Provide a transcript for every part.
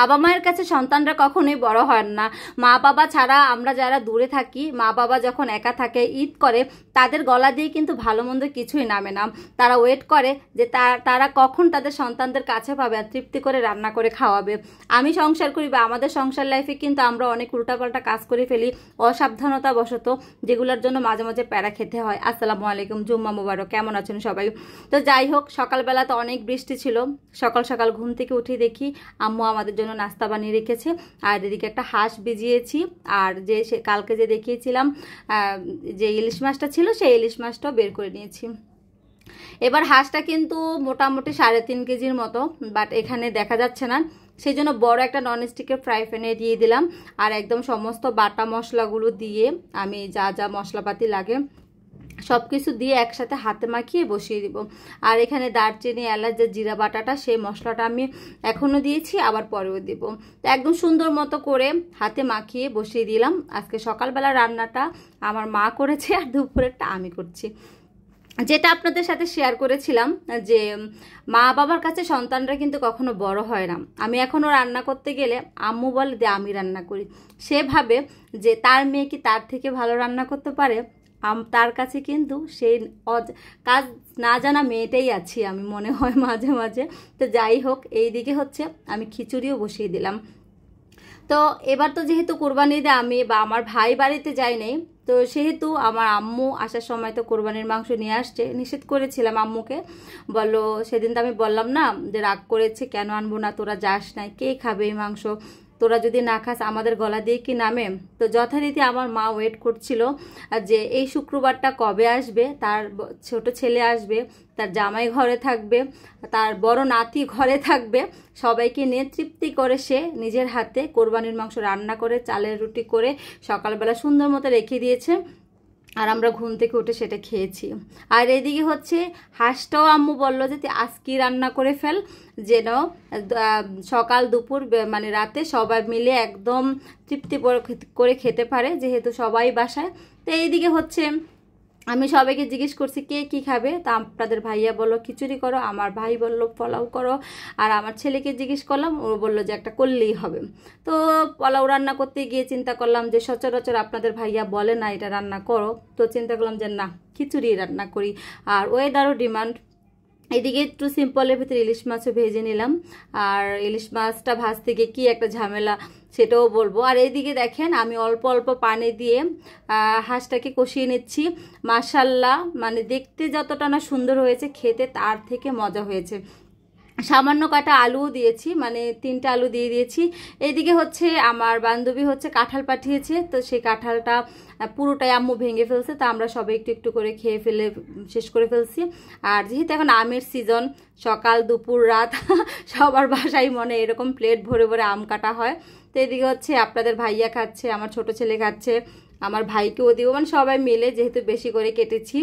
বাবা মায়ের কাছে সন্তানরা কখনোই বড় হয় না। মা বাবা ছাড়া আমরা যারা দূরে থাকি, মা বাবা যখন একা থাকে, ঈদ করে, তাদের গলা দিয়ে কিন্তু ভালো মন্দ কিছুই নামে না। তারা ওয়েট করে যে তারা কখন তাদের সন্তানদের কাছে পাবে আর তৃপ্তি করে রান্না করে খাওয়াবে। আমি সংসার করি বা আমাদের সংসার লাইফে কিন্তু আমরা অনেক উল্টাপাল্টা কাজ করে ফেলি অসাবধানতা বশত, যেগুলোর জন্য মাঝে মাঝে প্যারা খেতে হয়। আসসালামু আলাইকুম, জুম্মা মুবারক, কেমন আছেন সবাই? তো যাই হোক, সকালবেলা তো অনেক বৃষ্টি ছিল। সকাল সকাল ঘুম থেকে উঠে দেখি আম্মু আমাদের জন্য নাস্তা বানিয়ে রেখেছে। আর এদিকে একটা হাঁস ভিজিয়েছি, আর যে কালকে যে দেখিয়েছিলাম যে ইলিশ মাছটা ছিল, সেই ইলিশ মাছটাও বের করে নিয়েছি। এবার হাঁসটা কিন্তু মোটামুটি 3.5 কেজির মতো, বাট এখানে দেখা যাচ্ছে না, সেই জন্য বড় একটা ননস্টিকের ফ্রাই প্যানে দিয়ে দিলাম। আর একদম সমস্ত বাটা মশলাগুলো দিয়ে আমি যা যা মশলাপাতি লাগে সব কিছু দিয়ে একসাথে হাতে মাখিয়ে বসিয়ে দিব। আর এখানে দারচিনি, এলাচ, যে জিরা বাটাটা, সেই মশলাটা আমি এখনও দিয়েছি, আবার পরেও দিব। তো একদম সুন্দর মতো করে হাতে মাখিয়ে বসিয়ে দিলাম। আজকে সকালবেলা রান্নাটা আমার মা করেছে, আর দুপুরেরটা আমি করছি। যেটা আপনাদের সাথে শেয়ার করেছিলাম যে মা বাবার কাছে সন্তানরা কিন্তু কখনো বড় হয় না। আমি এখনও রান্না করতে গেলে আম্মু বলে যে আমি রান্না করি, সে ভাবে যে তার মেয়ে কি তার থেকে ভালো রান্না করতে পারে। তার কাছে কিন্তু সেই কাজ না জানা মেয়েটাই আছি আমি, মনে হয় মাঝে মাঝে। তো যাই হোক, এই দিকে হচ্ছে আমি খিচুড়িও বসিয়ে দিলাম। তো এবার তো যেহেতু কোরবানি ঈদে আমি বা আমার ভাই বাড়িতে যাই নাই, তো সেহেতু আমার আম্মু আসার সময় তো কোরবানির মাংস নিয়ে আসছে। নিষেধ করেছিলাম আম্মুকে, বললো সেদিন তো আমি বললাম না যে রাগ করেছে, কেন আনবো না, তোরা যাস নাই, কে খাবে এই মাংস, তোরা যদি না খাস আমাদের গলা দিয়ে কি নামে। তো যথারীতি আমার মা ওয়েট করছিল যে এই শুক্রবারটা কবে আসবে, তার ছোট ছেলে আসবে, তার জামাই ঘরে থাকবে, তার বড় নাতি ঘরে থাকবে, সবাইকে নিয়ে তৃপ্তি করে সে নিজের হাতে কোরবানির মাংস রান্না করে চালের রুটি করে সকালবেলা সুন্দর মতো রেখে দিয়েছে। আর আমরা ঘুম থেকে উঠে সেটা খেয়েছি। আর এদিকে হচ্ছে হাঁসটাও আম্মু বললো যে তুই আজকেই রান্না করে ফেল, যেন সকাল দুপুর মানে রাতে সবাই মিলে একদম তৃপ্তি করে খেতে পারে, যেহেতু সবাই বাসায়। তো এইদিকে হচ্ছে আমি সবাইকে জিজ্ঞেস করছি কে কি খাবে। তা আপনাদের ভাইয়া বললো খিচুড়ি করো, আমার ভাই বললো পোলাও করো, আর আমার ছেলেকে জিজ্ঞেস করলাম, ও বললো যে একটা করলেই হবে। তো পোলাও রান্না করতে গিয়ে চিন্তা করলাম যে সচরাচর আপনাদের ভাইয়া বলে না এটা রান্না করো, তো চিন্তা করলাম যে না, খিচুড়ি রান্না করি। আর ওয়েদারও ডিমান্ড। এদিকে একটু সিম্পলের ভিতরে ইলিশ মাছও ভেজে নিলাম। আর ইলিশ মাছটা ভাজতে গিয়ে কী একটা ঝামেলা সেটাও বলবো। আর এইদিকে দেখেন আমি অল্প অল্প পানি দিয়ে হাঁসটাকে কষিয়ে নিচ্ছি। মাশাল্লাহ, মানে দেখতে যতটা না সুন্দর হয়েছে, খেতে তার থেকে মজা হয়েছে। সামান্য কাটা আলুও দিয়েছি, মানে 3টা আলু দিয়ে দিয়েছি। এইদিকে হচ্ছে আমার বান্ধবী হচ্ছে কাঁঠাল পাঠিয়েছে, তো সেই কাঁঠালটা পুরোটাই আম্মু ভেঙে ফেলছে, তা আমরা সবাই একটু একটু করে খেয়ে ফেলে শেষ করে ফেলছি। আর যেহেতু এখন আমের সিজন, সকাল দুপুর রাত সবার বাসায় মনে এরকম প্লেট ভরে ভরে আম কাটা হয়। তো এদিকে হচ্ছে আপনাদের ভাইয়া খাচ্ছে, আমার ছোট ছেলে খাচ্ছে, আমার ভাইকেও দিব, মানে সবাই মিলে যেহেতু বেশি করে কেটেছি।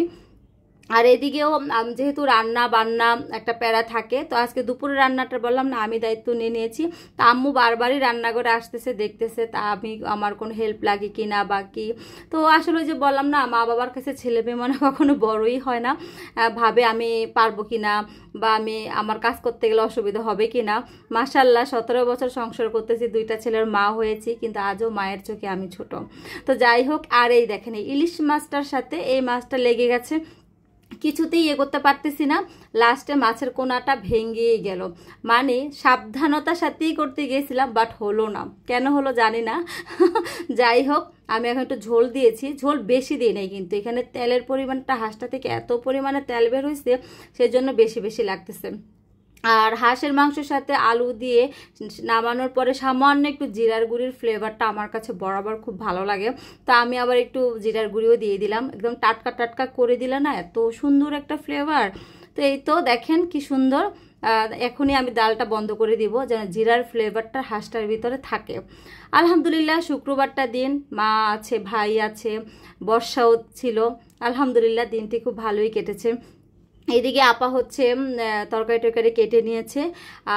আর এদিকেও যেহেতু রান্না বান্না একটা প্যারা থাকে, তো আজকে দুপুরে রান্নাটা বললাম না আমি দায়িত্ব নিয়ে নিয়েছি। তা আম্মু বারবারই রান্না করে আসতেছে, দেখতেছে তা আমি আমার কোনো হেল্প লাগে কি না বা কি। তো আসলে যে বললাম না, মা বাবার কাছে ছেলে মেয়ে মনে কখনো বড়ই হয় না, ভাবে আমি পারবো কি না বা আমি আমার কাজ করতে গেলে অসুবিধা হবে কি না। মাশাল্লাহ 17 বছর সংসার করতেছি, 2টা ছেলের মা হয়েছি, কিন্তু আজও মায়ের চোখে আমি ছোট। তো যাই হোক, আর এই দেখেন এই ইলিশ মাছটার সাথে এই মাছটা লেগে গেছে, কিছুতেই করতে পারতেছি না। লাস্টে মাছের কোনাটা ভেঙেই গেল, মানে সাবধানতার সাথেই করতে গিয়েছিলাম, বাট হলো না, কেন হলো জানি না। যাই হোক, আমি এখন একটু ঝোল দিয়েছি, ঝোল বেশি দিই নাই, কিন্তু এখানে তেলের পরিমাণটা হাঁসটা থেকে এত পরিমাণে তেল বের হয়েছে, সেজন্য বেশি বেশি লাগতেছে। আর হাঁসের মাংসের সাথে আলু দিয়ে নামানোর পরে সামান্য একটু জিরার গুঁড়ির ফ্লেভারটা আমার কাছে বরাবর খুব ভালো লাগে, তা আমি আবার একটু জিরার গুঁড়িও দিয়ে দিলাম, একদম টাটকা টাটকা করে দিলে না এত সুন্দর একটা ফ্লেভার। তো এই তো দেখেন কি সুন্দর। এখনই আমি ডালটা বন্ধ করে দিব যেন জিরার ফ্লেভারটা হাঁসটার ভিতরে থাকে। আলহামদুলিল্লাহ, শুক্রবারটা দিন, মা আছে, ভাই আছে, বর্ষাও ছিল, আলহামদুলিল্লাহ দিনটি খুব ভালোই কেটেছে। এইদিকে আপা হচ্ছে তরকারি টরকারি কেটে নিয়েছে,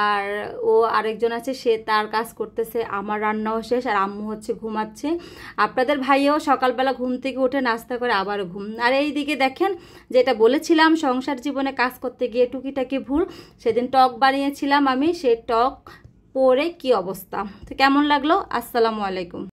আর ও আরেকজন আছে, সে তার কাজ করতেছে, আমার রান্নাও শেষ, আর আম্মু হচ্ছে ঘুমাচ্ছে। আপনাদের ভাইয়াও সকালবেলা ঘুম থেকে উঠে নাস্তা করে আবার ঘুম। আর এইদিকে দেখেন, যেটা বলেছিলাম সংসার জীবনে কাজ করতে গিয়ে টুকিটাকি ভুল, সেদিন টক বানিয়েছিলাম আমি, সেই টক পরে কি অবস্থা। তো কেমন লাগলো? আসসালামু আলাইকুম।